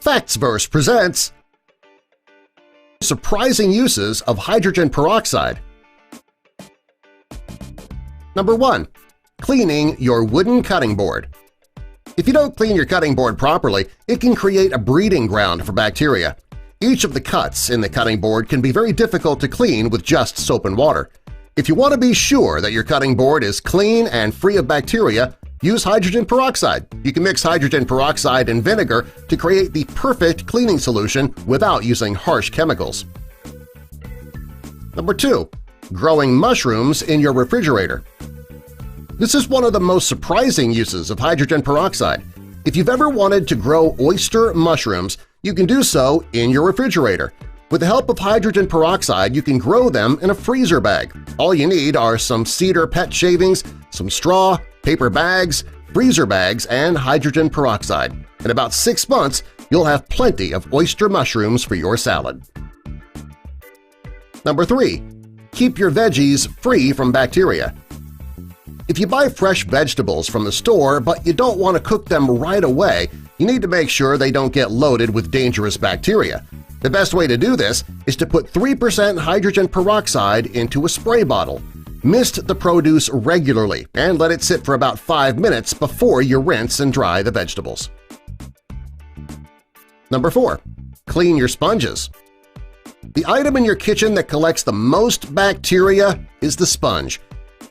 Factsverse presents Surprising Uses of Hydrogen Peroxide. Number 1. Cleaning your wooden cutting board. If you don't clean your cutting board properly, it can create a breeding ground for bacteria. Each of the cuts in the cutting board can be very difficult to clean with just soap and water. If you want to be sure that your cutting board is clean and free of bacteria, use hydrogen peroxide. You can mix hydrogen peroxide and vinegar to create the perfect cleaning solution without using harsh chemicals. Number 2. Growing mushrooms in your refrigerator. This is one of the most surprising uses of hydrogen peroxide. If you've ever wanted to grow oyster mushrooms, you can do so in your refrigerator. With the help of hydrogen peroxide, you can grow them in a freezer bag. All you need are some cedar pet shavings, some straw, paper bags, freezer bags, and hydrogen peroxide. In about 6 months, you'll have plenty of oyster mushrooms for your salad. Number 3. Keep your veggies free from bacteria. If you buy fresh vegetables from the store but you don't want to cook them right away, you need to make sure they don't get loaded with dangerous bacteria. The best way to do this is to put 3% hydrogen peroxide into a spray bottle. Mist the produce regularly and let it sit for about 5 minutes before you rinse and dry the vegetables. Number 4. Clean your sponges. The item in your kitchen that collects the most bacteria is the sponge.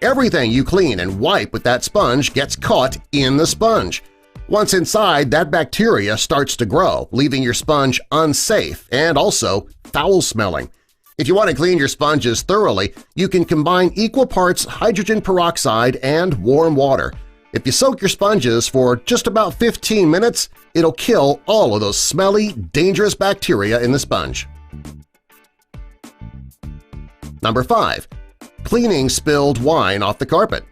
Everything you clean and wipe with that sponge gets caught in the sponge. Once inside, that bacteria starts to grow, leaving your sponge unsafe and also foul-smelling. If you want to clean your sponges thoroughly, you can combine equal parts hydrogen peroxide and warm water. If you soak your sponges for just about 15 minutes, it'll kill all of those smelly, dangerous bacteria in the sponge. Number 5. Cleaning spilled wine off the carpet.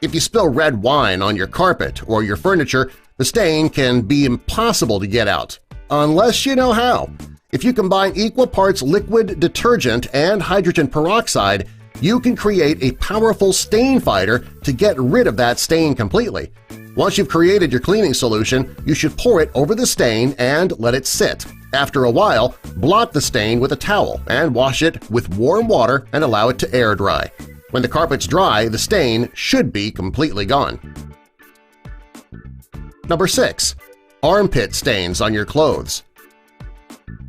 If you spill red wine on your carpet or your furniture, the stain can be impossible to get out, unless you know how. If you combine equal parts liquid detergent and hydrogen peroxide, you can create a powerful stain fighter to get rid of that stain completely. Once you've created your cleaning solution, you should pour it over the stain and let it sit. After a while, blot the stain with a towel and wash it with warm water and allow it to air dry. When the carpet's dry, the stain should be completely gone. Number 6. Armpit stains on your clothes.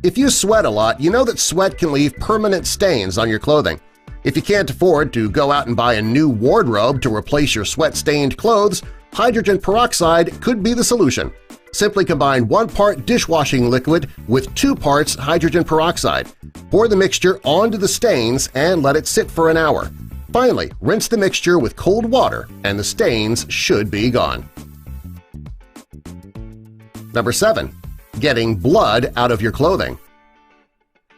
If you sweat a lot, you know that sweat can leave permanent stains on your clothing. If you can't afford to go out and buy a new wardrobe to replace your sweat-stained clothes, hydrogen peroxide could be the solution. Simply combine 1 part dishwashing liquid with 2 parts hydrogen peroxide. Pour the mixture onto the stains and let it sit for an hour. Finally, rinse the mixture with cold water and the stains should be gone. Number 7. Getting blood out of your clothing.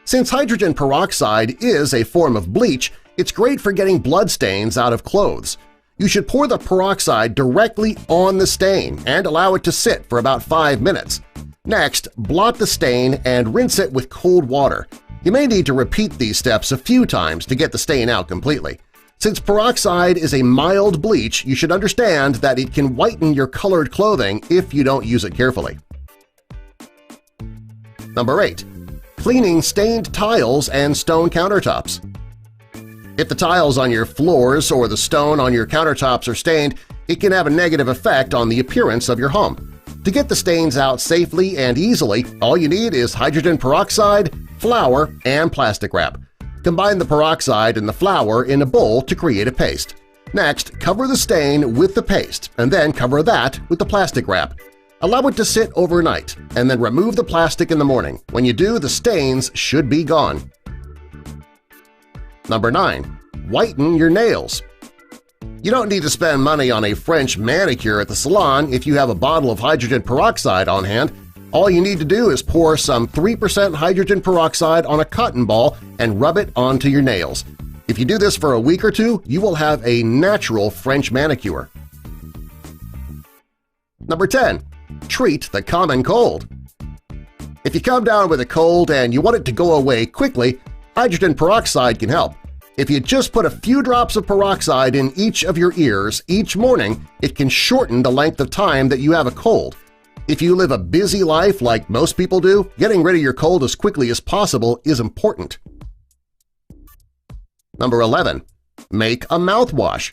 Since hydrogen peroxide is a form of bleach, it's great for getting blood stains out of clothes. You should pour the peroxide directly on the stain and allow it to sit for about 5 minutes. Next, blot the stain and rinse it with cold water. You may need to repeat these steps a few times to get the stain out completely. Since peroxide is a mild bleach, you should understand that it can whiten your colored clothing if you don't use it carefully. Number 8. Cleaning stained tiles and stone countertops. If the tiles on your floors or the stone on your countertops are stained, it can have a negative effect on the appearance of your home. To get the stains out safely and easily, all you need is hydrogen peroxide, flour, and plastic wrap. Combine the peroxide and the flour in a bowl to create a paste. Next, cover the stain with the paste and then cover that with the plastic wrap. Allow it to sit overnight and then remove the plastic in the morning. When you do, the stains should be gone. Number 9. Whiten your nails. You don't need to spend money on a French manicure at the salon if you have a bottle of hydrogen peroxide on hand. All you need to do is pour some 3% hydrogen peroxide on a cotton ball and rub it onto your nails. If you do this for a week or two, you will have a natural French manicure. Number 10. Treat the common cold. If you come down with a cold and you want it to go away quickly, hydrogen peroxide can help. If you just put a few drops of peroxide in each of your ears each morning, it can shorten the length of time that you have a cold. If you live a busy life like most people do, getting rid of your cold as quickly as possible is important. Number 11. Make a mouthwash.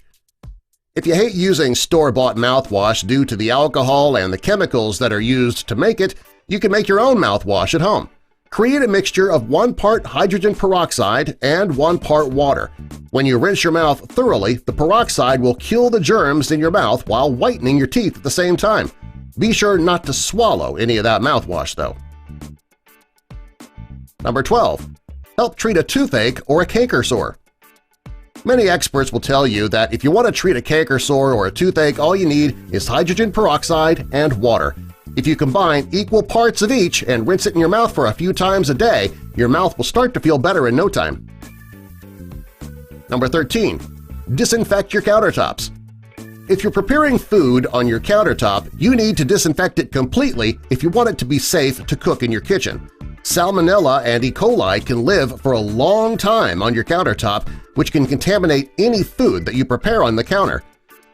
If you hate using store-bought mouthwash due to the alcohol and the chemicals that are used to make it, you can make your own mouthwash at home. Create a mixture of 1 part hydrogen peroxide and 1 part water. When you rinse your mouth thoroughly, the peroxide will kill the germs in your mouth while whitening your teeth at the same time. Be sure not to swallow any of that mouthwash, though. Number 12. Help treat a toothache or a canker sore. Many experts will tell you that if you want to treat a canker sore or a toothache, all you need is hydrogen peroxide and water. If you combine equal parts of each and rinse it in your mouth for a few times a day, your mouth will start to feel better in no time. Number 13. Disinfect your countertops. If you're preparing food on your countertop, you need to disinfect it completely if you want it to be safe to cook in your kitchen. Salmonella and E. coli can live for a long time on your countertop, which can contaminate any food that you prepare on the counter.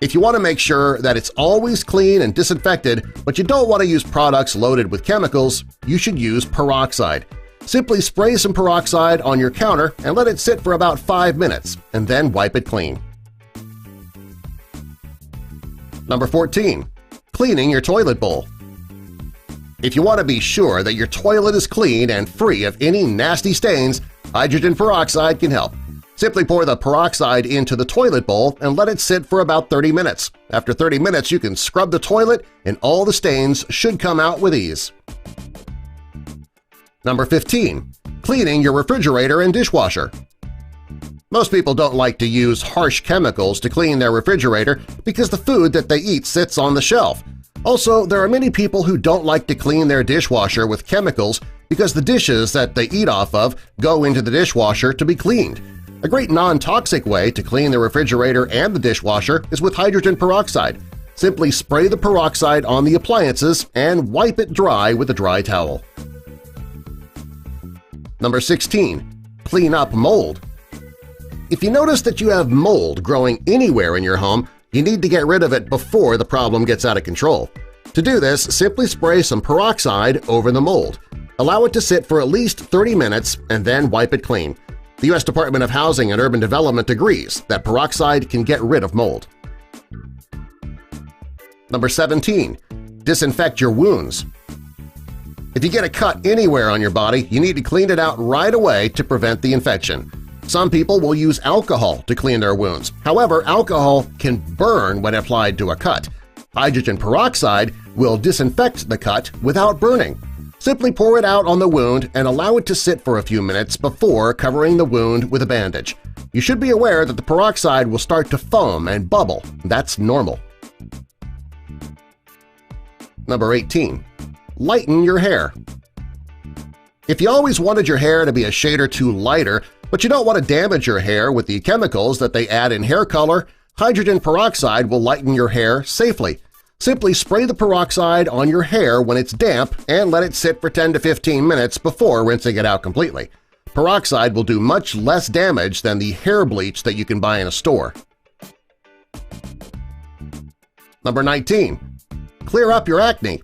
If you want to make sure that it's always clean and disinfected, but you don't want to use products loaded with chemicals, you should use peroxide. Simply spray some peroxide on your counter and let it sit for about 5 minutes, and then wipe it clean. Number 14. Cleaning your toilet bowl. If you want to be sure that your toilet is clean and free of any nasty stains, hydrogen peroxide can help. Simply pour the peroxide into the toilet bowl and let it sit for about 30 minutes. After 30 minutes, you can scrub the toilet and all the stains should come out with ease. Number 15. Cleaning your refrigerator and dishwasher. Most people don't like to use harsh chemicals to clean their refrigerator because the food that they eat sits on the shelf. Also, there are many people who don't like to clean their dishwasher with chemicals because the dishes that they eat off of go into the dishwasher to be cleaned. A great non-toxic way to clean the refrigerator and the dishwasher is with hydrogen peroxide. Simply spray the peroxide on the appliances and wipe it dry with a dry towel. Number 16. Clean up mold. If you notice that you have mold growing anywhere in your home, you need to get rid of it before the problem gets out of control. To do this, simply spray some peroxide over the mold. Allow it to sit for at least 30 minutes and then wipe it clean. The U.S. Department of Housing and Urban Development agrees that peroxide can get rid of mold. Number 17. Disinfect your wounds. If you get a cut anywhere on your body, you need to clean it out right away to prevent the infection. Some people will use alcohol to clean their wounds. However, alcohol can burn when applied to a cut. Hydrogen peroxide will disinfect the cut without burning. Simply pour it out on the wound and allow it to sit for a few minutes before covering the wound with a bandage. You should be aware that the peroxide will start to foam and bubble. That's normal. Number 18. Lighten your hair. If you always wanted your hair to be a shade or two lighter, but you don't want to damage your hair with the chemicals that they add in hair color, hydrogen peroxide will lighten your hair safely. Simply spray the peroxide on your hair when it's damp and let it sit for 10 to 15 minutes before rinsing it out completely. Peroxide will do much less damage than the hair bleach that you can buy in a store. Number 19. Clear up your acne.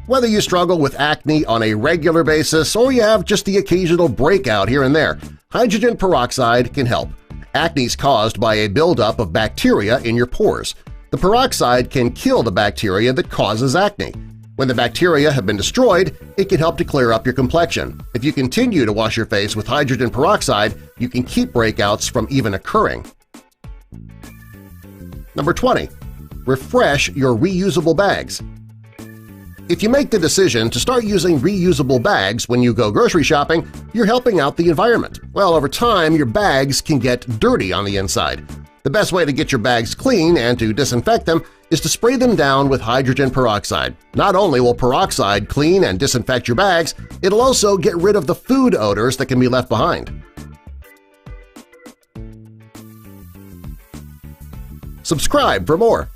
Whether you struggle with acne on a regular basis or you have just the occasional breakout here and there, hydrogen peroxide can help. Acne is caused by a buildup of bacteria in your pores. The peroxide can kill the bacteria that causes acne. When the bacteria have been destroyed, it can help to clear up your complexion. If you continue to wash your face with hydrogen peroxide, you can keep breakouts from even occurring. Number 20. Refresh your reusable bags. If you make the decision to start using reusable bags when you go grocery shopping, you're helping out the environment. Well, over time, your bags can get dirty on the inside. The best way to get your bags clean and to disinfect them is to spray them down with hydrogen peroxide. Not only will peroxide clean and disinfect your bags, it'll also get rid of the food odors that can be left behind. Subscribe for more!